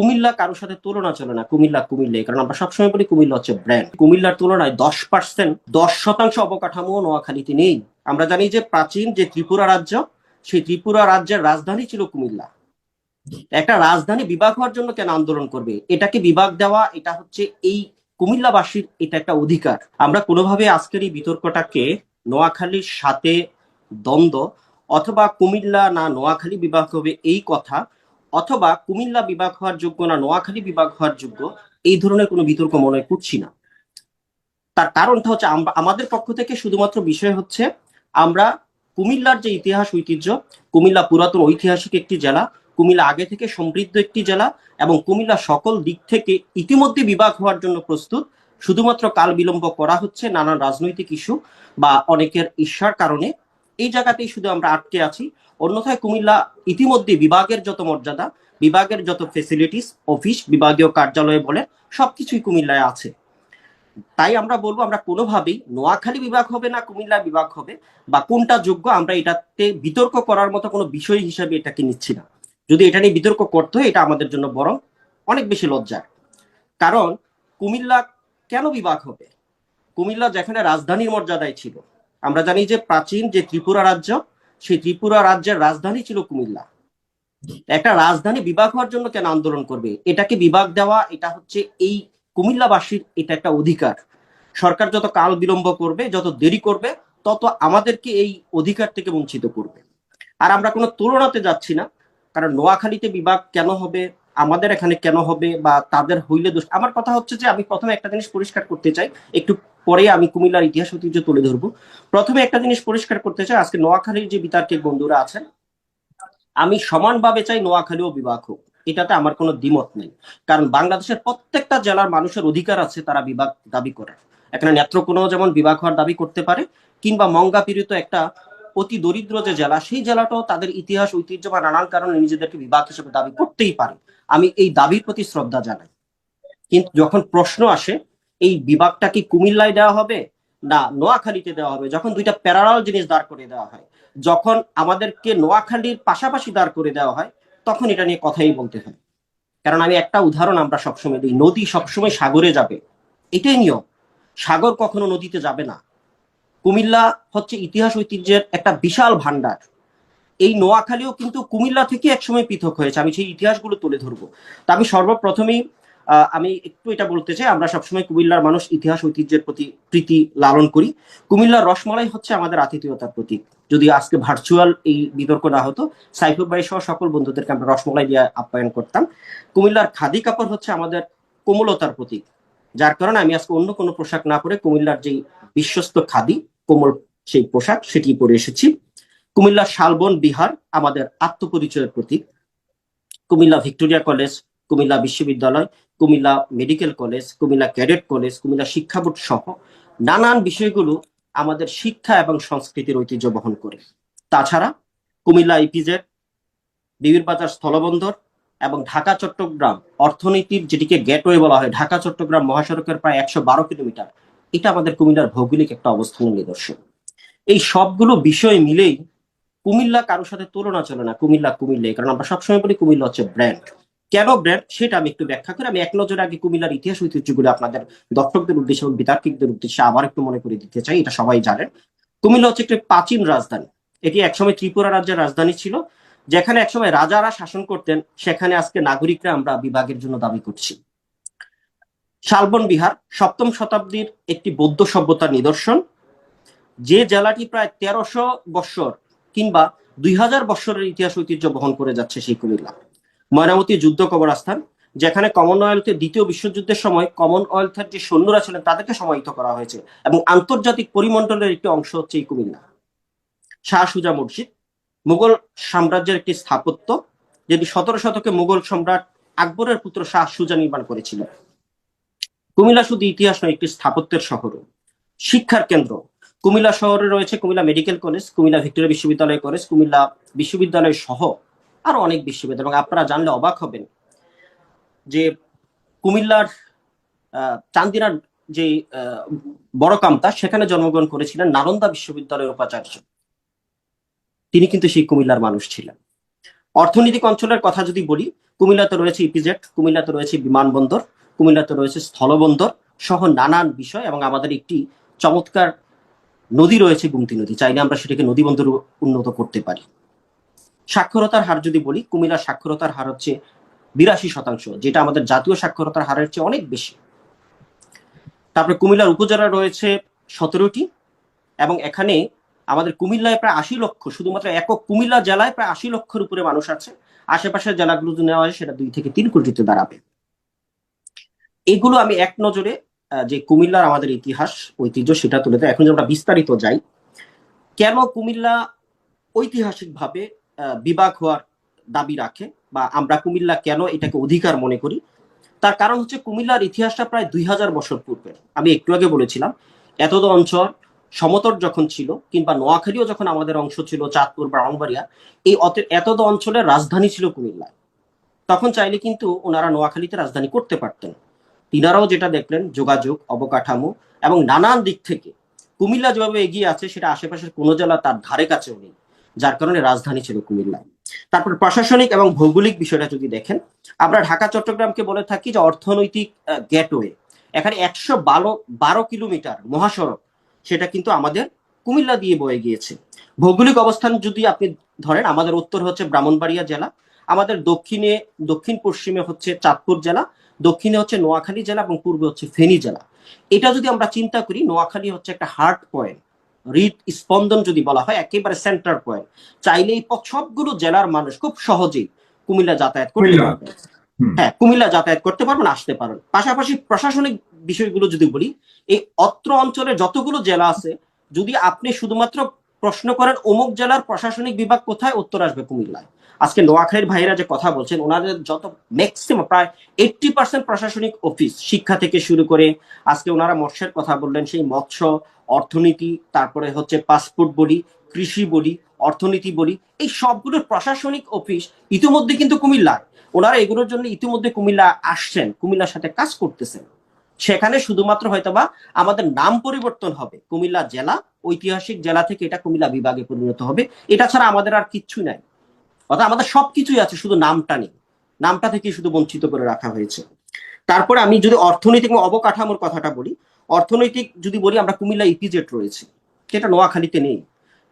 কুমিল্লা কারোর সাথে তুলনা চলে না। কুমিল্লা কুমিল্লাই, কারণ আমরা সবসময় বলি কুমিল্লা হচ্ছে ব্র্যান্ড। কুমিল্লার তুলনায় 10%, 10% অবকাঠামো নোয়াখালীতে নেই। আমরা জানি যে প্রাচীন যে ত্রিপুরা রাজ্য, সেই ত্রিপুরা রাজ্যের রাজধানী ছিল কুমিল্লা। একটা রাজধানী বিভাগ হওয়ার জন্য কেন আন্দোলন করবে? এটাকে বিভাগ দেওয়া, এটা হচ্ছে এই কুমিল্লাবাসীর এটা একটা অধিকার। আমরা কোনোভাবে আজকের এই বিতর্কটাকে নোয়াখালীর সাথে দ্বন্দ্ব, অথবা কুমিল্লা না নোয়াখালী বিভাগ হবে এই কথা, অথবা কুমিল্লা বিভাগ হওয়ার যোগ্য না নোয়াখালী বিভাগ হওয়ার যোগ্য, এই ধরনের কোনো বিতর্ক মনে করছি না। তার কারণটা হচ্ছে আমাদের পক্ষ থেকে শুধুমাত্র বিষয় হচ্ছে আমরা কুমিল্লার যে ইতিহাস ঐতিহ্য, কুমিল্লা পুরাতন ঐতিহাসিক একটি জেলা, কুমিল্লা আগে থেকে সমৃদ্ধ একটি জেলা, এবং কুমিল্লা সকল দিক থেকে ইতিমধ্যে বিভাগ হওয়ার জন্য প্রস্তুত। শুধুমাত্র কাল বিলম্ব করা হচ্ছে নানান রাজনৈতিক ইস্যু বা অনেকের ঈর্ষার কারণে। এই জায়গাতেই শুধু আমরা আটকে আছি। অন্যথায় কুমিল্লা ইতিমধ্যে বিভাগের যত মর্যাদা, বিভাগের যত ফেসিলিটিস, অফিস, বিভাগীয় কার্যালয়ে বলে সবকিছুই কুমিল্লায় আছে। তাই আমরা বলবো আমরা কোনোভাবেই নোয়াখালী বিভাগ হবে না কুমিল্লা বিভাগ হবে বা কোনটা যোগ্য, আমরা এটাতে বিতর্ক করার মতো কোনো বিষয় হিসাবে এটাকে নিচ্ছি না। যদি এটা নিয়ে বিতর্ক করতে হয়, এটা আমাদের জন্য বরং অনেক বেশি লজ্জার। কারণ কুমিল্লা কেন বিভাগ হবে? কুমিল্লা যেখানে রাজধানীর মর্যাদায় ছিল, আমরা জানি যে প্রাচীন যে ত্রিপুরা রাজ্য, সেই ত্রিপুরা রাজ্যের রাজধানী ছিল কুমিল্লা। একটা রাজধানী বিভাগ হওয়ার জন্য কেন আন্দোলন করবে? এটাকে বিভাগ দেওয়া, এটা হচ্ছে এই কুমিল্লাবাসীর এটা একটা অধিকার। সরকার যত কাল বিলম্ব করবে, যত দেরি করবে, তত আমাদেরকে এই অধিকার থেকে বঞ্চিত করবে। আর আমরা কোনো তুলনাতে যাচ্ছি না। কারণ নোয়াখালীতে বিভাগ কেন হবে, আমাদের এখানে কেন হবে, বা তাদের হইলে দোষ। আমার কথা হচ্ছে যে আমি প্রথমে একটা জিনিস পরিষ্কার করতে চাই, একটু পরে আমি কুমিল্লার ইতিহাস ঐতিহ্য তুলে ধরবো। প্রথমে একটা জিনিস পরিষ্কার করতে চাই, আজকে নোয়াখালীর যে বিতার্কিক বন্ধুরা আছেন, আমি সমানভাবে চাই নোয়াখালীও বিভাগ হোক, এটাতে আমার কোনো দ্বিমত নেই। কারণ বাংলাদেশের প্রত্যেকটা জেলার মানুষের অধিকার আছে তারা বিভাগ দাবি করার। এখানে নেত্রকোনাও যেমন বিভাগ হওয়ার দাবি করতে পারে, কিংবা মঙ্গাপীড়িত একটা অতি দরিদ্র যে জেলা, সেই জেলাটাও তাদের ইতিহাস ঐতিহ্য বা নানান কারণে নিজেদেরকে বিভাগ হিসেবে দাবি করতেই পারে। আমি এই দাবির প্রতি শ্রদ্ধা জানাই। কিন্তু যখন প্রশ্ন আসে এই বিভাগটা কি কুমিল্লায় দেওয়া হবে না নোয়াখালীতে দেওয়া হবে, যখন দুইটা প্যারালাল জিনিস দাঁড় করে দেওয়া হয়, যখন আমাদেরকে নোয়াখালীর পাশাপাশি দাঁড় করে দেওয়া হয়, তখন এটা নিয়ে কথাই বলতে হয়। কারণ আমি একটা উদাহরণ আমরা সবসময় দিই, নদী সবসময় সাগরে যাবে, এটাই নিয়ম। সাগর কখনো নদীতে যাবে না। কুমিল্লা হচ্ছে ইতিহাস ঐতিহ্যের একটা বিশাল ভান্ডার। এই নোয়াখালীও কিন্তু কুমিল্লা থেকে একসময় পৃথক হয়েছে, আমি সেই ইতিহাসগুলো তুলে ধরবো। তা আমি সর্বপ্রথমেই আমি একটু এটা বলতে চাই, আমরা সবসময় কুমিল্লার মানুষ ইতিহাস ঐতিহ্যের প্রতি প্রীতি লালন করি। কুমিল্লার রসমালাই হচ্ছে আমাদের আতিথেয়তার প্রতীক। যদি আজকে ভার্চুয়াল এই বিতর্ক না হতো, সাইফুল ভাই সহ সকল বন্ধুদেরকে আমরা রসমালাই দিয়ে আপ্যায়ন করতাম। কুমিল্লার খাদি কাপড় হচ্ছে আমাদের কোমলতার প্রতীক, যার কারণে আমি আজকে অন্য কোনো পোশাক না পরে কুমিল্লার যেই বিশ্বস্ত খাদি কোমল সেই পোশাক সেটি পরে এসেছি। কুমিল্লা শালবন বিহার আমাদের আত্মপরিচয়ের প্রতীক। কুমিল্লা ভিক্টোরিয়া কলেজ, কুমিল্লা বিশ্ববিদ্যালয়, Comilla medical college, Comilla cadet college, Comilla শিক্ষা বোর্ড সহ নানান বিষয়গুলো আমাদের শিক্ষা এবং সংস্কৃতির ঐতিহ্য বহন করে। তাছাড়া কুমিল্লা ইপিজেড, বিবির বাজার স্থলবন্দর এবং ঢাকা চট্টগ্রাম অর্থনীতির যেটিকে গেটওয়ে বলা হয়, ঢাকা চট্টগ্রাম মহাসড়কের প্রায় 112 কিলোমিটার, এটা আমাদের কুমিল্লার ভৌগোলিক একটা অবস্থানের নিদর্শন। এই সবগুলো বিষয় মিলেই কুমিল্লা কারোর সাথে তুলনা চলে না। কুমিল্লা কুমিল্লাই, কারণ আমরা সবসময় বলি কুমিল্লা হচ্ছে ব্র্যান্ড। কেন ব্র্যান্ড সেটা আমি একটু ব্যাখ্যা করি। আমি এক নজরে আগে কুমিল্লার ইতিহাস ঐতিহ্যগুলো আপনাদের দর্শকদের উদ্দেশ্যে এবং বিতার্কিকদের উদ্দেশ্যে আবার একটু মনে করে দিতে চাই, এটা সবাই জানেন। কুমিল্লা হচ্ছে একটি প্রাচীন রাজধানী। এটি একসময় ত্রিপুরা রাজ্যের রাজধানী ছিল, যেখানে একসময় রাজারা শাসন করতেন, সেখানে আজকে নাগরিকরা আমরা বিভাগের জন্য দাবি করছি। শালবন বিহার 7ম শতাব্দীর একটি বৌদ্ধ সভ্যতার নিদর্শন, যে জেলাটি প্রায় 1300 বৎসর কিংবা 2000 বৎসরের ইতিহাস ঐতিহ্য বহন করে যাচ্ছে সেই কুমিল্লা। ময়নামতি যুদ্ধ কবরস্থান, যেখানে কমনওয়েলথের দ্বিতীয় বিশ্বযুদ্ধের সময় কমনওয়েলথের যে সৈন্যরা ছিলেন তাদেরকে সমাহিত করা হয়েছে, এবং আন্তর্জাতিক পরিমণ্ডলের একটি অংশ হচ্ছে এই কুমিল্লা। শাহ সুজা মসজিদ মুঘল সাম্রাজ্যের একটি স্থাপত্য, যেটি 17 শতকে মুঘল সম্রাট আকবরের পুত্র শাহ সুজা নির্মাণ করেছিলেন। কুমিল্লা শুধু ইতিহাস নয়, একটি স্থাপত্যের শহরও। শিক্ষার কেন্দ্র, কুমিল্লা শহরে রয়েছে Comilla medical college, Comilla Victoria বিশ্ববিদ্যালয় কলেজ, কুমিল্লা বিশ্ববিদ্যালয় সহ আরো অনেক বিশ্ববিদ্যালয়। এবং আপনারা জানলে অবাক হবেন যে কুমিল্লার চান্দিনার যে বড় কামতা, সেখানে জন্মগ্রহণ করেছিলেন নালন্দা বিশ্ববিদ্যালয়ের উপাচার্য, তিনি কিন্তু সেই কুমিল্লার মানুষ ছিলেন। অর্থনৈতিক অঞ্চলের কথা যদি বলি, কুমিল্লাতে রয়েছে ইপিজেড, কুমিল্লাতে রয়েছে বিমানবন্দর, কুমিল্লাতে রয়েছে স্থলবন্দর সহ নানান বিষয়, এবং আমাদের একটি চমৎকার নদী রয়েছে গুমতি নদী, চাইলে আমরা সেটাকে নদী বন্দর উন্নত করতে পারি। সাক্ষরতার হার যদি বলি, কুমিল্লার সাক্ষরতার হার হচ্ছে 82%, যেটা আমাদের জাতীয় সাক্ষরতার হারের চেয়ে অনেক বেশি। তারপরে কুমিল্লার উপজেলা রয়েছে 17টি, এবং এখানে আমাদের কুমিল্লায় প্রায় 80 লক্ষ, শুধুমাত্র একক কুমিল্লা জেলায় প্রায় 80 লক্ষের উপরে মানুষ আছে। আশেপাশের জেলাগুলো যদি নেওয়া হয় সেটা 2 থেকে 3 কোটিতে দাঁড়াবে। এগুলো আমি এক নজরে যে কুমিল্লার আমাদের ইতিহাস ঐতিহ্য সেটা তুলে দেয়। এখন যদি আমরা বিস্তারিত যাই, কেন কুমিল্লা ঐতিহাসিকভাবে বিভাগ হওয়ার দাবি রাখে, বা আমরা কুমিল্লা কেন এটাকে অধিকার মনে করি, তার কারণ হচ্ছে কুমিল্লার ইতিহাসটা প্রায় 2000 বছর পূর্বে। আমি একটু আগে বলেছিলাম এতদ অঞ্চল সমতট যখন ছিল, কিংবা নোয়াখালীও যখন আমাদের অংশ ছিল, চাঁদপুর ব্রাহ্মণবাড়িয়া, এই এতদ অঞ্চলের রাজধানী ছিল কুমিল্লায়। তখন চাইলে কিন্তু ওনারা নোয়াখালীতে রাজধানী করতে পারতেন। তিনারাও যেটা দেখলেন, যোগাযোগ, অবকাঠামো এবং নানান দিক থেকে কুমিল্লা যেভাবে এগিয়ে আছে সেটা আশেপাশের কোনো জেলা তার ধারে কাছেও নেই, যার কারণে রাজধানী ছিল কুমিল্লায়। তারপর প্রশাসনিক এবং ভৌগোলিক বিষয়টা যদি দেখেন, আমরা ঢাকা চট্টগ্রামকে বলে থাকি যে অর্থনৈতিক গেটওয়ে। এখানে 112 কিলোমিটার মহাসড়ক, সেটা কিন্তু আমাদের কুমিল্লা দিয়ে বয়ে গিয়েছে। ভৌগোলিক অবস্থান যদি আপনি ধরেন, আমাদের উত্তর হচ্ছে ব্রাহ্মণবাড়িয়া জেলা, আমাদের দক্ষিণ পশ্চিমে হচ্ছে চাঁদপুর জেলা, দক্ষিণে হচ্ছে নোয়াখালী জেলা, এবং পূর্বে হচ্ছে ফেনী জেলা। এটা যদি আমরা চিন্তা করি, নোয়াখালী হচ্ছে একটা হার্ট পয়েন্ট, হৃদ স্পন্দন যদি বলা হয়, একেবারে সেন্টার পয়েন্ট। চাইলে এই সবগুলো জেলার মানুষ খুব সহজেই কুমিল্লা যাতায়াত করতে পারবে। হ্যাঁ, কুমিল্লা যাতায়াত করতে পারবেন, আসতে পারেন। পাশাপাশি প্রশাসনিক বিষয়গুলো যদি বলি, এই অত্র অঞ্চলে যতগুলো জেলা আছে, যদি আপনি শুধুমাত্র প্রশ্ন করেন অমুক জেলার প্রশাসনিক বিভাগ কোথায়, উত্তর আসবে কুমিল্লায়। আজকে নোয়াখালীর ভাইরা যে কথা বলছেন, ওনাদের যত ম্যাক্সিমাম প্রায় 80% প্রশাসনিক অফিস, শিক্ষা থেকে শুরু করে, আজকে ওনারা মৎস্যের কথা বললেন, সেই মৎস্য, অর্থনীতি, তারপরে হচ্ছে পাসপোর্ট বলি, কৃষি বলি, অর্থনীতি বলি, এই সবগুলোর প্রশাসনিক অফিস ইতিমধ্যে কিন্তু কুমিল্লায়। ওনারা এগুলোর জন্য ইতিমধ্যে কুমিল্লা আসছেন, কুমিল্লার সাথে কাজ করতেছেন। সেখানে শুধুমাত্র হয়তোবা আমাদের নাম পরিবর্তন হবে, কুমিল্লা জেলা, ঐতিহাসিক জেলা থেকে এটা কুমিল্লা বিভাগে পরিণত হবে। এটা ছাড়া আমাদের আর কিচ্ছু নাই, অর্থাৎ আমাদের সবকিছুই আছে, শুধু নামটা নেই, নামটা থেকে শুধু বঞ্চিত করে রাখা হয়েছে। তারপরে আমি যদি অর্থনৈতিক এবং অবকাঠামোর কথাটা বলি, অর্থনৈতিক যদি বলি, আমরা কুমিল্লা ইপিজেড রয়েছে, যেটা নোয়াখালীতে নেই।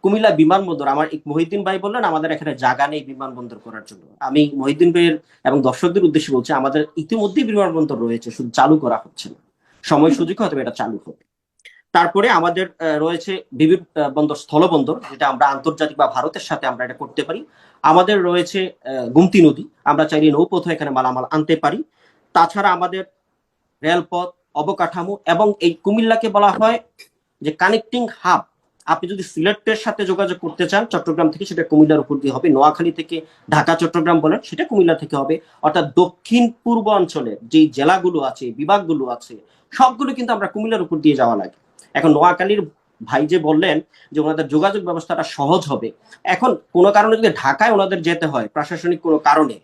কুমিল্লা বিমানবন্দর, আমার মহিউদ্দিন ভাই বললেন আমাদের এখানে জায়গা নেই বিমানবন্দর করার জন্য। আমি মহিউদ্দিন ভাইয়ের এবং দর্শকদের উদ্দেশ্যে বলছি, আমাদের ইতিমধ্যেই বিমানবন্দর রয়েছে, শুধু চালু করা হচ্ছে না, সময় সুযোগ হয়তো এটা চালু হবে। তারপরে আমাদের রয়েছে বিভিন্ন বন্দর, স্থলবন্দর, যেটা আমরা আন্তর্জাতিক বা ভারতের সাথে আমরা এটা করতে পারি। আমাদের রয়েছে গুমতি নদী, আমরা চাইলে নৌপথে এখানে মালামাল আনতে পারি। তাছাড়া আমাদের রেলপথ, অবকাঠামো, এবং এই কুমিল্লাকে বলা হয় যে কানেক্টিং হাব। আপনি যদি সিলেটের সাথে যোগাযোগ করতে চান চট্টগ্রাম থেকে, সেটা কুমিল্লার উপর দিয়ে হবে। নোয়াখালী থেকে ঢাকা চট্টগ্রাম বলেন, সেটা কুমিল্লা থেকে হবে। অর্থাৎ দক্ষিণ পূর্ব অঞ্চলের যে জেলাগুলো আছে, বিভাগগুলো আছে, সবগুলো কিন্তু আমরা কুমিল্লার উপর দিয়ে যাওয়া লাগে। এখন নোয়াখালীর ভাই যে বললেন যে ওনাদের যোগাযোগ ব্যবস্থাটা সহজ হবে, এখন কোনো কারণে যদি ঢাকায় ওনাদের যেতে হয় প্রশাসনিক কোনো কারণে,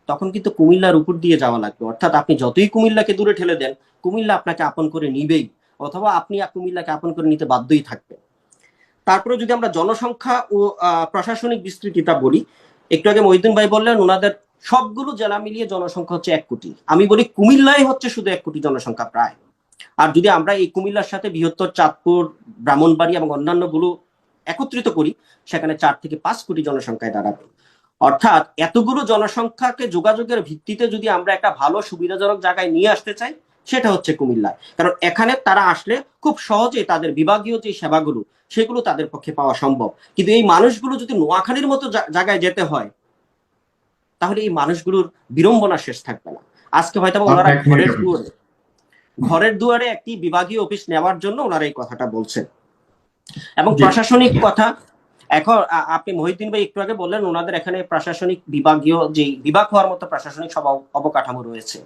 তখন কিন্তু কুমিল্লার উপর দিয়ে যাওয়া লাগবে। অর্থাৎ আপনি যতই কুমিল্লাকে দূরে ঠেলে দেন, কুমিল্লা আপনাকে আপন করে নিবেই, অথবা আপনি কুমিল্লাকে আপন করে নিতে বাধ্যই থাকবেন। তারপরে যদি আমরা জনসংখ্যা ও প্রশাসনিক বিস্তৃতিটা বলি, একটু আগে মহিউদ্দিন ভাই বললেন ওনাদের সবগুলো জেলা মিলিয়ে জনসংখ্যা হচ্ছে 1 কোটি। আমি বলি কুমিল্লায় হচ্ছে শুধু 1 কোটি জনসংখ্যা প্রায়। আর যদি আমরা এই কুমিল্লার সাথে বৃহত্তর চাঁদপুর, ব্রাহ্মণবাড়ি এবং অন্যান্য গুলো একত্রিত করি, সেখানে 4 থেকে 5 কোটি জনসংখ্যায় দাঁড়াবে। অর্থাৎ এতগুলো জনসংখ্যাকে যোগাযোগের ভিত্তিতে যদি আমরা একটা ভালো সুবিধাজনক জায়গায় নিয়ে আসতে চাই, সেটা হচ্ছে কুমিল্লা। কারণ এখানে তারা আসলে খুব সহজেই তাদের বিভাগীয় যে সেবাগুলো, সেগুলো তাদের পক্ষে পাওয়া সম্ভব। কিন্তু এই মানুষগুলো যদি নোয়াখালীর মতো জায়গায় যেতে হয়, তাহলে এই মানুষগুলোর বিড়ম্বনা শেষ থাকবে না। আজকে হয়তো ওনারা ঘরের দুয়ারে একটি বিভাগীয় অফিস নেওয়ার জন্য ওনারা এই কথাটা বলছেন। এবং প্রশাসনিক কথা, এখন আপনি মহিউদ্দিন ভাই একটু আগে বললেন ওনাদের এখানে প্রশাসনিক বিভাগীয় যে বিভাগ হওয়ার মতো প্রশাসনিক সব অবকাঠামো রয়েছে।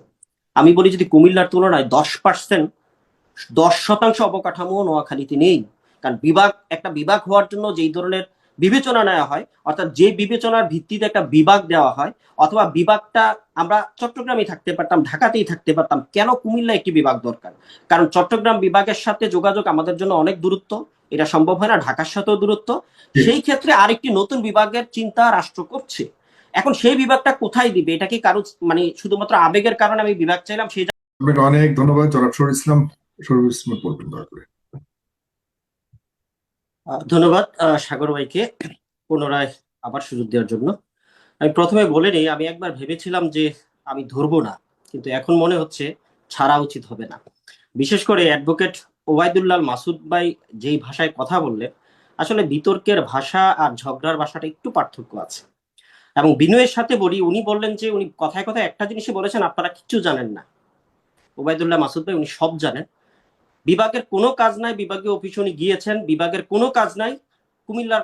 আমি বলি যদি কুমিল্লার তুলনায় 10% অবকাঠামো নোয়াখালীতে নেই। কারণ একটা বিভাগ হওয়ার জন্য যেই ধরনের বিবেচনা নেওয়া হয়, অর্থাৎ যে বিবেচনার ভিত্তিতে একটা বিভাগ দেওয়া হয়, অথবা বিভাগটা আমরা চট্টগ্রামে থাকতে পারতাম, ঢাকাতেই থাকতে পারতাম, কেন কুমিল্লা একটি বিভাগ দরকার? কারণ চট্টগ্রাম বিভাগের সাথে যোগাযোগ আমাদের জন্য অনেক দূরত্ব, এটা সম্ভব হয় না, ঢাকার সাথেও দূরত্ব। সেই ক্ষেত্রে আরেকটি নতুন বিভাগের চিন্তা রাষ্ট্র করছে। এখন সেই বিভাগটা কোথায় দিবে, এটা কি কারো মানে শুধুমাত্র আবেগের কারণে আমি বিভাগ চাইলাম সেই? অনেক ধন্যবাদ। জনাব শরীফ ইসলাম, বলবেন দয়া করে। ধন্যবাদ সাগর ভাইকে পুনরায় আবার সুযোগ দেওয়ার জন্য। আমি প্রথমে বলে নিই, আমি একবার ভেবেছিলাম যে আমি ধরবো না, কিন্তু এখন মনে হচ্ছে ছাড়া উচিত হবে না। বিশেষ করে অ্যাডভোকেট ওবায়দুল্লাহ মাসুদ ভাই যেই ভাষায় কথা বললেন, আসলে বিতর্কের ভাষা আর ঝগড়ার ভাষাটা একটু পার্থক্য আছে। এবং বিনয়ের সাথে বলি, উনি বললেন যে উনি কথায় কথায় একটা জিনিসই বলেছেন, আপনারা কিচ্ছু জানেন না। ওবায়দুল্লাহ মাসুদ ভাই উনি সব জানেন। বিভাগের কোনো কাজ নাই, বিভাগীয় অফিসে উনি গিয়েছেন, বিভাগের কোনো কাজ নাই, কুমিল্লার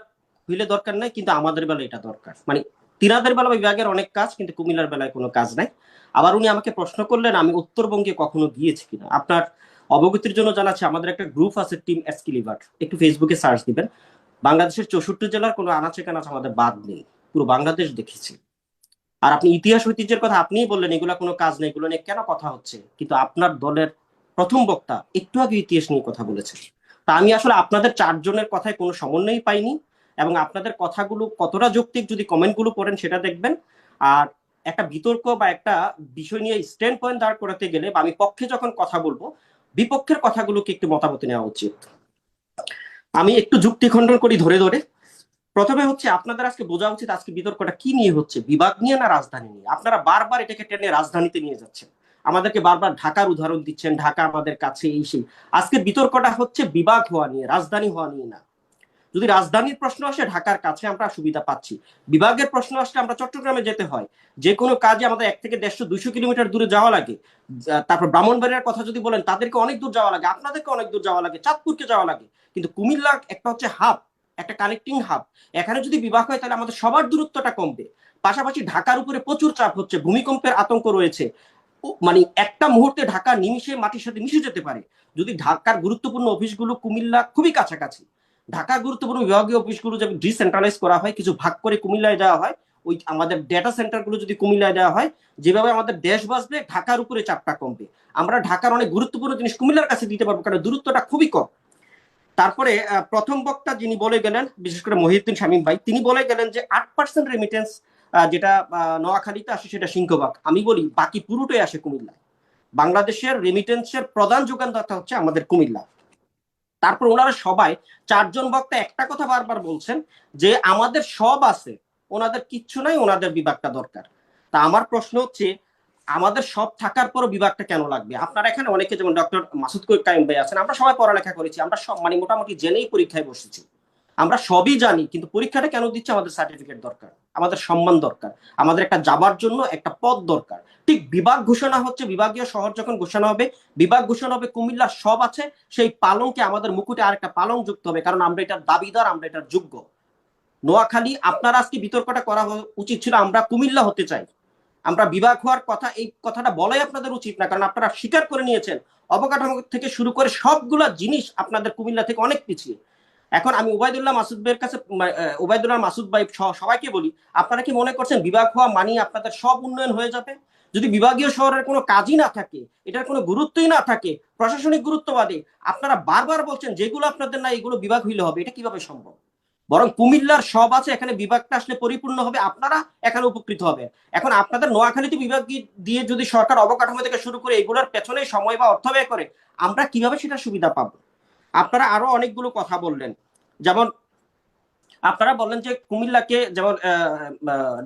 হইলে দরকার নাই, কিন্তু আমাদের বেলায় এটা দরকার। মানে তিনাদের বেলা বিভাগের অনেক কাজ, কিন্তু কুমিল্লার বেলায় কোনো কাজ নাই। আবার উনি আমাকে প্রশ্ন করলেন আমি উত্তরবঙ্গে কখনো গিয়েছি কিনা। আপনার অবগতির জন্য জানাচ্ছি, আমাদের একটা গ্রুপ আছে টিম এসকিলিভার, একটু ফেসবুকে সার্চ দিবেন। বাংলাদেশের 64 জেলার কোনো আনাচে কানাচ আমাদের বাদ নেই, পুরো বাংলাদেশ দেখেছি। আর আপনি ইতিহাস ঐতিহ্যের কথা আপনিই বললেন, এগুলা কোনো কাজ নেই, এগুলো নিয়ে কেন কথা হচ্ছে, কিন্তু আপনার দলের প্রথম বক্তা একটু আগে ইতিহাস নিয়ে কথা বলেছে। তা আমি আসলে আপনাদের চারজনের কথায় কোনো সমন্বয় পাইনি, এবং আপনাদের কথাগুলো কতটা যৌক্তিক যদি কমেন্টগুলো পড়েন সেটা দেখবেন। আর একটা বিতর্ক বা একটা বিষয় নিয়ে স্ট্যান্ড পয়েন্ট দাঁড় করাতে গেলে, বা আমি পক্ষে যখন কথা বলবো, বিপক্ষের কথাগুলোকে একটু মতামত নেওয়া উচিত। আমি একটু যুক্তি খণ্ডন করি ধরে ধরে। প্রথমে হচ্ছে আপনাদের আজকে বোঝা উচিত আজকে বিতর্কটা কি নিয়ে হচ্ছে, বিভাগ নিয়ে না রাজধানী নিয়ে। আপনারা বারবার এটাকে টেনে রাজধানীতে নিয়ে যাচ্ছেন, আমাদেরকে বারবার ঢাকার উদাহরণ দিচ্ছেন, ঢাকা আমাদের কাছে এই সেই। আজকে বিতর্কটা হচ্ছে বিভাগ হওয়া নিয়ে, রাজধানী হওয়া নিয়ে না। যদি রাজধানীর প্রশ্ন আসে ঢাকার কাছে আমরা সুবিধা পাচ্ছি, বিভাগের প্রশ্ন আসলে আমরা চট্টগ্রামে যেতে হয়, যে কোনো কাজে আমাদের 1 থেকে 150-200 কিলোমিটার দূরে যাওয়া লাগে। তারপর ব্রাহ্মণবাড়িয়ার কথা যদি বলেন, তাদেরকে অনেক দূর যাওয়া লাগে, আপনাদেরকে অনেক দূর যাওয়া লাগে, চাঁদপুরকে যাওয়া লাগে। কিন্তু কুমিল্লা একটা হচ্ছে হাব, একটা কানেক্টিং হাব। এখানে যদি বিভাগ হয় তাহলে আমাদের সবার দূরত্বটা কমবে। পাশাপাশি ঢাকার উপরে প্রচুর চাপ হচ্ছে, ভূমিকম্পের আতঙ্ক রয়েছে। মানে একটা মুহূর্তে ঢাকা নিমিশে মাটির সাথে মিশে যেতে পারে। যদি ঢাকার গুরুত্বপূর্ণ অফিসগুলো কুমিল্লা খুবই কাছাকাছি, ঢাকা গুরুত্বপূর্ণ বিভাগীয় অফিসগুলো যদি ডিসেন্ট্রালাইজ করা হয়, কিছু ভাগ করে কুমিল্লায় দেওয়া হয়, ওই আমাদের ডেটা সেন্টারগুলো যদি কুমিল্লায় দেওয়া হয়, যেভাবে আমাদের দেশ বাঁচবে, ঢাকার উপরে চাপটা কমবে। আমরা ঢাকার অনেক গুরুত্বপূর্ণ জিনিস কুমিল্লার কাছে দিতে পারবো, কারণ দূরত্বটা খুবই কম। তারপরে প্রথম বক্তা যিনি বলে গেলেন, বিশেষ করে মহিউদ্দিন শামীম ভাই, তিনি বলে গেলেন যে 8% রেমিটেন্স যেটা নোয়াখালীতে আসে সেটা সিংহভাগ। আমি বলি বাকি পুরোটাই আসে কুমিল্লায়। বাংলাদেশের রেমিটেন্সের প্রধান যোগানদাতা হচ্ছে আমাদের কুমিল্লা। তারপর ওনারা সবাই চারজন বক্তা একটা কথা বারবার বলছেন যে আমাদের সব আছে, ওনাদের কিচ্ছু নাই, ওনাদের বিভাগটা দরকার। তা আমার প্রশ্ন হচ্ছে, আমাদের সব থাকার পরও বিভাগটা কেন লাগবে? আপনারা এখানে অনেকে, যেমন ডক্টর মাসুদ কাইম ভাই আছেন, আমরা সবাই পড়ালেখা করেছি, আমরা সব মানে মোটামুটি জেনেই পরীক্ষায় বসেছি, আমরা সবই জানি, কিন্তু পরীক্ষাটা কেন দিচ্ছে? আমাদের সার্টিফিকেট দরকার, আমাদের সম্মান দরকার, আমাদের একটা যাবার জন্য একটা পদ দরকার। ঠিক বিভাগ ঘোষণা হচ্ছে, বিভাগীয় শহর যখন ঘোষণা হবে, বিভাগ ঘোষণা হবে, কুমিল্লার সব আছে, সেই পালংকে আমাদের মুকুটে আরেকটা পালং যুক্ত হবে, কারণ আমরা এটার দাবিদার, আমরা এটার যোগ্য। নোয়াখালী আপনার আজকে বিতর্কটা করা উচিত ছিল আমরা কুমিল্লা হতে চাই, আমরা বিভাগ হওয়ার কথা, এই কথাটা বলাই আপনাদের উচিত না, কারণ আপনারা স্বীকার করে নিয়েছেন অবকাঠামো থেকে শুরু করে সবগুলা জিনিস আপনাদের কুমিল্লা থেকে অনেক পিছিয়ে। এখন আমি ওবায়দুল্লাহ মাসুদ ভাইয়ের কাছে, ওবায়দুল্লাহ মাসুদ ভাই সবাইকে বলি, আপনারা কি মনে করছেন বিভাগ হওয়া মানি আপনাদের সব উন্নয়ন হয়ে যাবে? যদি বিভাগীয় শহরের কোনো কাজই না থাকে, এটার কোনো গুরুত্বই না থাকে, প্রশাসনিক গুরুত্ব বাদে, আপনারা বারবার বলছেন যেগুলো আপনাদের না এগুলো বিভাগ হইলে হবে, এটা কিভাবে সম্ভব? বরং কুমিল্লার সব আছে, এখানে বিভাগটা আসলে পরিপূর্ণ হবে, আপনারা এখানে উপকৃত হবেন। এখন আপনাদের নোয়াখালীতে বিভাগ দিয়ে যদি সরকার অবকাঠামো থেকে শুরু করে এগুলোর পেছনে সময় বা অর্থ ব্যয় করে, আমরা কিভাবে সেটা সুবিধা পাবো? আপনারা আরো অনেকগুলো কথা বললেন, যেমন আপনারা বললেন যে কুমিল্লাকে, যেমন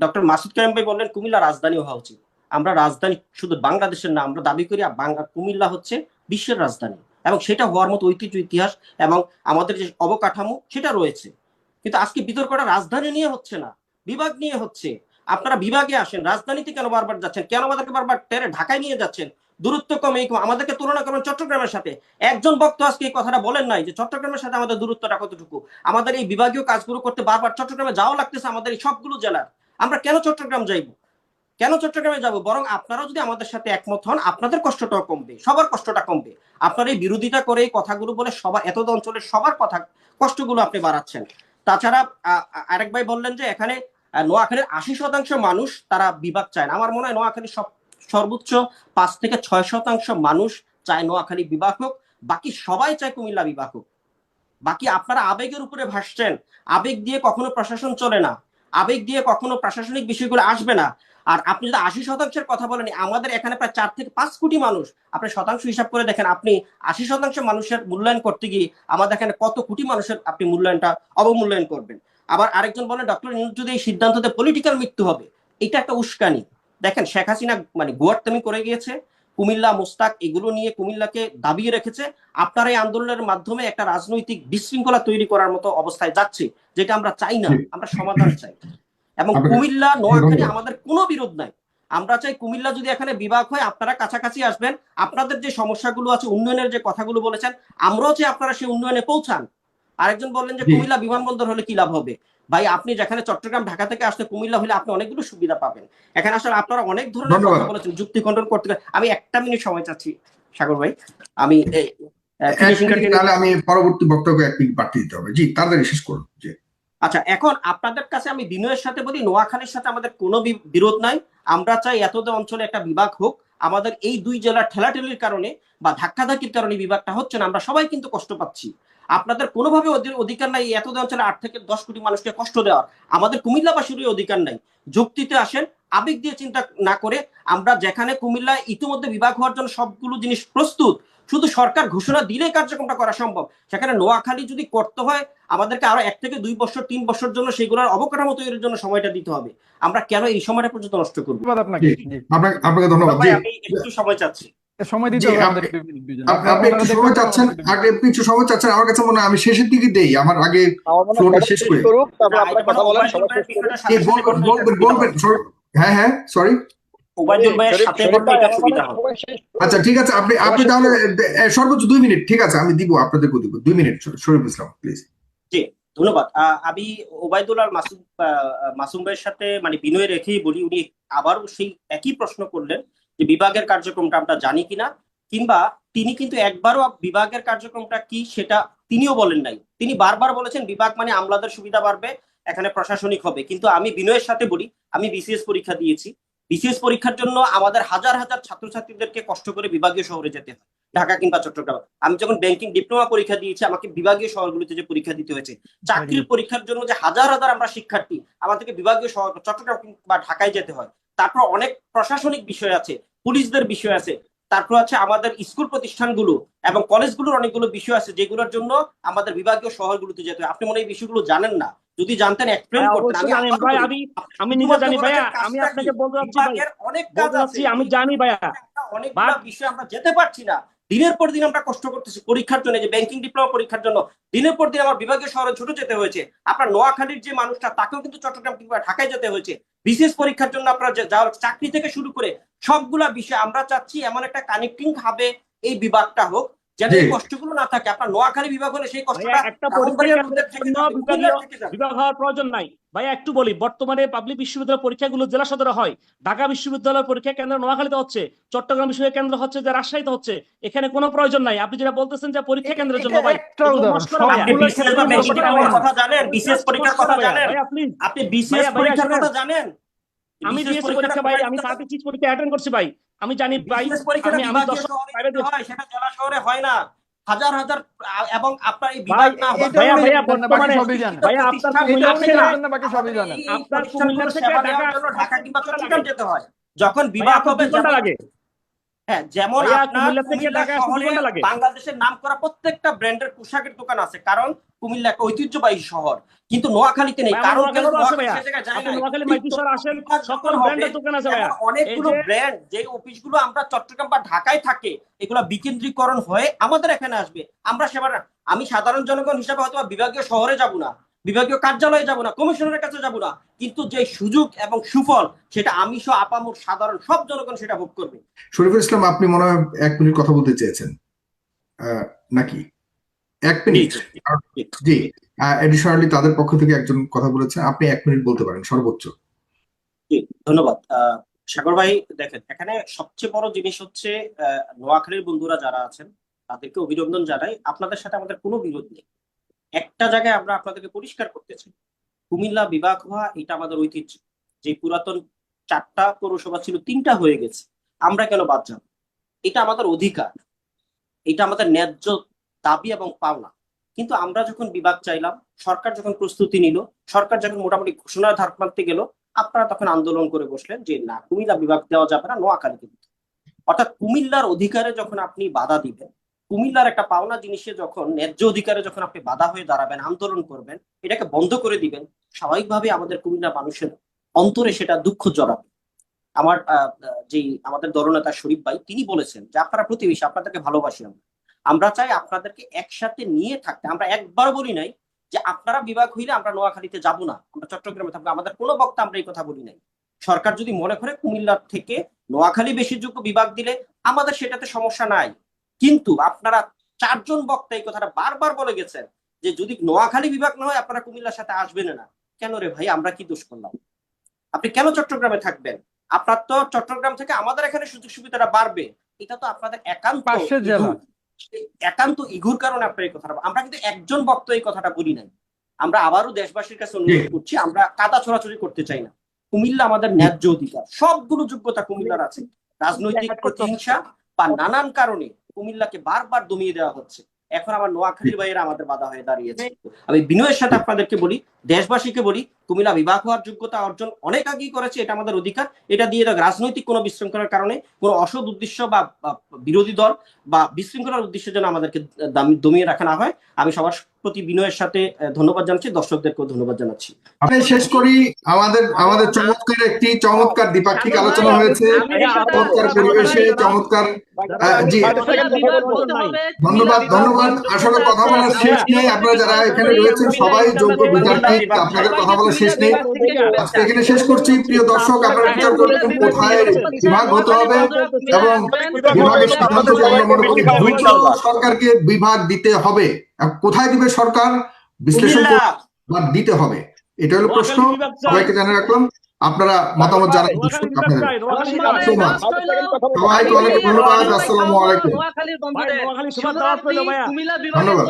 ডক্টর মাসুদ কালাম ভাই বললেন কুমিল্লা রাজধানী হওয়া উচিত। আমরা রাজধানী শুধু বাংলাদেশের না, আমরা দাবি করি কুমিল্লা হচ্ছে বিশ্বের রাজধানী, এবং সেটা হওয়ার মতো ঐতিহ্য, ইতিহাস এবং আমাদের যে অবকাঠামো সেটা রয়েছে। কিন্তু আজকে বিতর্কটা রাজধানী নিয়ে হচ্ছে না, বিভাগ নিয়ে হচ্ছে। আপনারা বিভাগে আসেন, রাজধানীতে কেন বারবার যাচ্ছেন? কেন আমাদেরকে বারবার টেনে ঢাকায় নিয়ে যাচ্ছেন? দূরত্ব কম, এই কম, আমাদেরকে তুলনা করেন চট্টগ্রামের সাথে। একজন বক্তা আজকে এই কথাটা বলেন নাই যে চট্টগ্রামের সাথে আমাদের দূরত্বটা কতটুকু। আমাদের এই বিভাগীয় কাজগুলো করতে বারবার চট্টগ্রামে যাওয়া লাগতেছে, আমাদের এই সবগুলো জেলার। আমরা কেন চট্টগ্রাম যাইব? কেন চট্টগ্রামে যাব? বরং আপনারাও যদি আমাদের সাথে একমত হন, আপনাদের কষ্টটাও কমবে, সবার কষ্টটা কমবে। আপনার এই বিরোধিতা করে, এই কথাগুলো বলে সবার, এত অঞ্চলের সবার কথা, কষ্টগুলো আপনি বাড়াচ্ছেন। তাছাড়া আরেক ভাই বললেন যে এখানে নোয়াখালীর 80% মানুষ তারা বিভাগ চায় না। আমার মনে হয় নোয়াখালী সর্বোচ্চ 5 থেকে 6% মানুষ চায় নোয়াখালী বিভাগ হোক, বাকি সবাই চায় কুমিল্লা বিভাগ হোক। বাকি আপনারা আবেগের উপরে ভাসছেন, আবেগ দিয়ে কখনো প্রশাসন চলে না। আবেগ দিয়ে কখনো প্রশাসনিক বিষয়গুলো আসবে না। আর আপনি যদি 80% কথা বলেন, আমাদের এখানে প্রায় 4 থেকে 5 কোটি মানুষ, আপনি শতাংশ হিসাব করে দেখেন, আপনি 80% মানুষের মূল্যায়ন করতে গিয়ে আমাদের এখানে কত কোটি মানুষের আপনি মূল্যায়নটা অবমূল্যায়ন করবেন। আবার আরেকজন বলেন ডক্টর ইউনূস যদি এই সিদ্ধান্ততে পলিটিক্যাল মৃত্যু হবে, এটা একটা উস্কানি। দেখেন শেখ হাসিনা মানে গোয়ার্তামি করে গিয়েছে, কুমিল্লা মোস্তাক এগুলো নিয়ে কুমিল্লাকে দাবিয়ে রেখেছে। আপনার এই আন্দোলনের মাধ্যমে একটা রাজনৈতিক বিশৃঙ্খলা তৈরি করার মতো অবস্থায় যাচ্ছে, যেটা আমরা চাই না, আমরা সমাধান চাই। এবং কুমিল্লা নোয়াখালী আমাদের কোনো বিরোধ নাই, আমরা চাই কুমিল্লা যদি এখানে বিভাগ হয় আপনারা কাছাকাছি আসবেন, আপনাদের যে সমস্যাগুলো আছে, উন্নয়নের যে কথাগুলো বলেছেন, আমরাও চাই আপনারা সেই উন্নয়নে পৌঁছান। আরেকজন বললেন যে কুমিল্লা বিমানবন্দর হলে কি লাভ হবে। ভাই আপনি যেখানে চট্টগ্রাম ঢাকা থেকে আসতে কুমিল্লা হলে আপনি অনেকগুলো সুবিধা পাবেন। এখানে আসলে আপনারা অনেক ধরনের কথা বলেছেন, যুক্তি খণ্ডন করতে। আমি 1 মিনিট সময় চাচ্ছি সাগর ভাই, আমি তাহলে আমি পরবর্তী বক্তব্য 1 মিনিট বাড়তি দিতে হবে। জি তাড়াতাড়ি শেষ করুন। জি আচ্ছা, এখন আপনাদের কাছে আমি বিনয়ের সাথে বলি, নোয়াখালীর সাথে আমাদের কোনো বিরোধ নাই। আমরা চাই এতদ অঞ্চলে একটা বিভাগ হোক। আমাদের এই 2 জেলার ঠেলাঠেলির কারণে বা ধাক্কাধাক্কির কারণে বিভাগটা হচ্ছে না, আমরা সবাই কিন্তু কষ্ট পাচ্ছি। আপনাদের কোনোভাবে অধিকার নাই এতদ অঞ্চলে 8 থেকে 10 কোটি মানুষকে কষ্ট দেওয়ার। আমাদের কুমিল্লাবাসীরই অধিকার নাই। যুক্তিতে আসেন, আবেগ দিয়ে চিন্তা না করে। আমরা যেখানে কুমিল্লায় ইতিমধ্যে বিভাগ হওয়ার জন্য সবগুলো জিনিস প্রস্তুত, শুধু সরকার ঘোষণা দিলেই কার্যক্রমটা করা সম্ভব। সেখানে নোয়াখালী যদি করতে হয়, আমাদেরকে আরো 1 থেকে 2 বছর 3 বছর জন্য সেগুলোর অবকাঠামো তৈরির জন্য সময়টা দিতে হবে। আমরা কেন এই সময়টা পর্যন্ত নষ্ট করবো? আপনাকে ধন্যবাদ। আমি একটু সময় চাচ্ছি। সময় দিতে হবে আমাদের। আপনি একটু সময় চাচ্ছেন, আগে আপনি একটু সময় চাচ্ছেন। আমার কাছে মনে হয় আমি শেষের দিকে দেই, আমার আগে ফ্লোটা শেষ করি। বলবেন। হ্যাঁ হ্যাঁ সরি, আচ্ছা ঠিক আছে। আপনি তাহলে সর্বোচ্চ 2 মিনিট, ঠিক আছে আমি দিব, আপনাদেরকে দিব 2 মিনিট। শরীফুল ইসলাম প্লিজ। জি ধন্যবাদ। আমি ওবায়দুল আর মাসুম ভাইয়ের সাথে মানে বিনয় রেখেই বলি, উনি আবারও সেই একই প্রশ্ন করলেন যে বিভাগের কার্যক্রমটা আমরা জানি কিনা, কিংবা তিনি কিন্তু একবারও বিভাগের কার্যক্রমটা কি সেটা তিনিও বলেন নাই। তিনি বারবার বলেছেন বিভাগ মানে আমলাদের সুবিধা বাড়বে, এখানে প্রশাসনিক হবে। কিন্তু আমি বিনয়ের সাথে বলি, আমি বিসিএস পরীক্ষা দিয়েছি। বিসিএস পরীক্ষার জন্য আমাদের হাজার হাজার ছাত্রছাত্রীদেরকে কষ্ট করে বিভাগীয় শহরে যেতে হয়, ঢাকা কিংবা চট্টগ্রাম। আমি যখন ব্যাংকিং ডিপ্লোমা পরীক্ষা দিয়েছি, আমাকে বিভাগীয় শহরগুলিতে যে পরীক্ষা দিতে হয়েছে। চাকরির পরীক্ষার জন্য যে হাজার হাজার আমরা শিক্ষার্থী, আমাদেরকে বিভাগীয় শহর চট্টগ্রাম বা ঢাকায় যেতে হয়। তারপর অনেক প্রশাসনিক বিষয় আছে, পুলিশদের বিষয় আছে, তারপর আছে আমাদের স্কুল প্রতিষ্ঠানগুলো এবং কলেজগুলোর অনেকগুলো বিষয় আছে যেগুলোর জন্য আমাদের বিভাগীয় শহরগুলোতে যেতে হয়। আপনি মনে হয় এই বিষয়গুলো জানেন না, যদি জানতেন এক্সপ্লেইন করতেন। আমি নিজে জানি ভাইয়া, আমি আপনাকে বলতে চাচ্ছি ভাই, অনেক কাজ আছে, আমি জানি ভাইয়া, অনেকগুলো বিষয় আমরা যেতে পারছি না। দিনের পর দিন আমরা কষ্ট করতেছি পরীক্ষার জন্য, যে ব্যাংকিং ডিপ্লোমা পরীক্ষার জন্য দিনের পর দিন আমার বিভাগীয় শহরে ছুটে যেতে হয়েছে। আপনার নোয়াখালীর যে মানুষটা, তাকেও কিন্তু চট্টগ্রাম কিংবা ঢাকায় যেতে হয়েছে বিশেষ পরীক্ষার জন্য। আপনার চাকরি থেকে শুরু করে সবগুলা বিষয় আমরা চাচ্ছি এমন একটা কানেক্টিং হবে এই বিভাগটা হোক, যেন এই কষ্টগুলো না থাকে। আপনার নোয়াখালী বিভাগ হলে সেই কষ্টটা একটা বিভাগ হওয়ার প্রয়োজন নাই ভাইয়া। একটু বলি, বর্তমানে পাবলিক বিশ্ববিদ্যালয় পরীক্ষাগুলো জেলা সদরে হয়। ঢাকা বিশ্ববিদ্যালয়ের পরীক্ষা কেন্দ্র নোয়াখালীতে হচ্ছে, চট্টগ্রাম বিশ্ববিদ্যালয় কেন্দ্র হচ্ছে যে রাজশাহীতে হচ্ছে। এখানে কোনো প্রয়োজন নাই। আপনি যেটা বলতেছেন যে পরীক্ষা কেন্দ্রের জন্য ভাই, কথা জানেন, বিশেষ পরীক্ষার কথা জানেন, আপনি বিশেষ পরীক্ষার কথা জানেন। আমি বিএসসি পরীক্ষা ভাই, আমি 36 পরীক্ষা অ্যাটেন্ড করছি ভাই, আমি জানি ভাই। আমি 10 সেটা জেলা শহরে হয় না, হাজার হাজার। এবং আপনার এই বিভাগ না ভাইয়া বর্তমানে ভাইয়া আপনার কুমিল্লা থেকে ঢাকা কিংবা চট্টগ্রাম যেতে হয়। যখন বিভাগ হবে লাগে, হ্যাঁ, যেমন বাংলাদেশের নাম করা প্রত্যেকটা ব্র্যান্ডের পোশাকের দোকান আছে, কারণ কুমিল্লা একটা ঐতিহ্যবাহী শহর। কিন্তু নোয়াখালীতে নেই, কারণ অনেকগুলো ব্র্যান্ড যে অফিসগুলো আমরা চট্টগ্রাম বা ঢাকায় থাকে, এগুলো বিকেন্দ্রীকরণ হয়ে আমাদের এখানে আসবে। আমরা সেবার, আমি সাধারণ জনগণ হিসাবে হয়তো বিভাগীয় শহরে যাব না, বিভাগীয় কার্যালয়ে যাব না, কমিশনারের কাছে যাব না, কিন্তু যে সুযোগ এবং সুফল সেটা আমি সহ আপামর সাধারণ সব জনগণ সেটা ভোগ করবে। শরীফুল ইসলাম, আপনি মনে হয় 1 মিনিট কথা বলতে চেয়েছেন নাকি? 1 মিনিট। জি, এডিশনালি তাদের পক্ষ থেকে একজন কথা বলেছেন, আপনি 1 মিনিট বলতে পারেন সর্বোচ্চ। ধন্যবাদ সাগর ভাই। দেখেন, এখানে সবচেয়ে বড় জিনিস হচ্ছে নোয়াখালীর বন্ধুরা যারা আছেন তাদেরকে অভিনন্দন জানাই। আপনাদের সাথে আমাদের কোনো বিরোধ নেই। একটা জায়গায় আমরা আপনাদেরকে পরিষ্কার করতেছি, কুমিল্লা বিভাগ হওয়া এটা আমাদের ঐতিহ্য। যে পুরাতন 4টা পৌরসভা ছিল 3টা হয়ে গেছে, আমরা কেন বাদ যাব? এটা আমাদের অধিকার, এটা আমাদের ন্যায্য দাবি এবং পাওনা। কিন্তু আমরা যখন বিভাগ চাইলাম, সরকার যখন প্রস্তুতি নিল, সরকার যখন মোটামুটি ঘোষণার ধার মানতে গেল, আপনারা তখন আন্দোলন করে বসলেন যে না, কুমিল্লা বিভাগ দেওয়া যাবে না, নোয়াখালীতে দিতে। অর্থাৎ কুমিল্লার অধিকারে যখন আপনি বাধা দিবেন, কুমিল্লার একটা পাওনা জিনিসে যখন ন্যায্য অধিকারে যখন আপনি বাধা হয়ে দাঁড়াবেন, আন্দোলন করবেন, এটাকে বন্ধ করে দিবেন, স্বাভাবিকভাবে আমাদের কুমিল্লা মানুষের অন্তরে সেটা দুঃখ জড়াবে। আমার আমাদের দলনেতা শরীফ ভাই তিনি বলেছেন যে আপনারা প্রতিবেশী, আপনাদেরকে ভালোবাসি আমরা চাই আপনাদেরকে একসাথে নিয়ে থাকতে। আমরা একবার বলি নাই যে আপনারা বিভাগ হইলে আমরা নোয়াখালীতে যাব না, আমরা চট্টগ্রামে থাকবো, আমাদের কোনো বক্তা আমরা এই কথা বলি নাই। সরকার যদি মনে করে কুমিল্লার থেকে নোয়াখালী বেশি যোগ্য বিভাগ দিলে আমাদের সেটাতে সমস্যা নাই, কিন্তু আপনারা 4 জন বক্তা এই কথাটা বারবার বলে গেছেন যে যদি নোয়াখালী বিভাগ না হয় আপনারা কুমিল্লার সাথে আসবেন না। কেন রে ভাই, আমরা কি দোষ করলাম? আপনি কেন চট্টগ্রামে থাকবেন? আপনার তো চট্টগ্রাম থেকে আমাদের এখানে সুযোগ সুবিধাটা বাড়বে, এটা তো আপনাদের একান্ত ইগুর কারণে আপনার এই কথাটা। আমরা কিন্তু একজন বক্তা এই কথাটা বলি নাই। আমরা আবারও দেশবাসীর কাছে অনুরোধ করছি, আমরা কাদা ছোড়াছুড়ি করতে চাই না। কুমিল্লা আমাদের ন্যায্য অধিকার, সবগুলো যোগ্যতা কুমিল্লার আছে। রাজনৈতিক প্রতিহিংসা বা নানান কারণে কুমিল্লাকে বারবার দমিয়ে দেওয়া হচ্ছে। এখন আমার নোয়াখালীর ভাইয়েরা আমাদের বাধা হয়ে দাঁড়িয়েছে। আমি বিনয়ের সাথে আপনাদেরকে বলি, দেশবাসীকে বলি, কুমিল্লা বিভাগ হওয়ার যোগ্যতা অর্জন অনেক আগেই করেছে, এটা আমাদের অধিকার। এটা দিয়ে রাজনৈতিক কোনো বিশৃঙ্খলার কারণে, কোনো অসৎ উদ্দেশ্য বা বিরোধী দল বা বিশৃঙ্খলার উদ্দেশ্যে যেন আমাদেরকে দমিয়ে রাখা না হয়। আমি সবার প্রতি বিনয়ের সাথে ধন্যবাদ জানাচ্ছি, দর্শকদেরকেও ধন্যবাদ জানাচ্ছি। আমি শেষ করি। আমাদের চমৎকার একটি চমৎকার দ্বিপাক্ষিক আলোচনা হয়েছে, চমৎকার পরিবেশে, চমৎকার। জি, ধন্যবাদ। আসলে কথা বলার শেষ নেই, আপনারা যারা এখানে রয়েছেন সবাই যোগ্য বিদ্যার্থী, আপনাদের কথা বলার শেষ নেই। আজকে এখানে শেষ করছি। প্রিয় দর্শক, আপনারা বিচার করবেন কোথায় বিভাগ হতে হবে এবং বিভাগের সিদ্ধান্ত আমরা মনে করি দ্রুত সরকারকে বিভাগ দিতে হবে। কোথায় দিবে সরকার বিশ্লেষণ দিতে হবে, এটা হলো প্রশ্ন। সবাইকে জানিয়ে রাখলাম, আপনারা মতামত জানান। সবাইকে অনেক ধন্যবাদ। আসসালামু আলাইকুম। নোয়াখালীর বন্ধুদের ধন্যবাদ।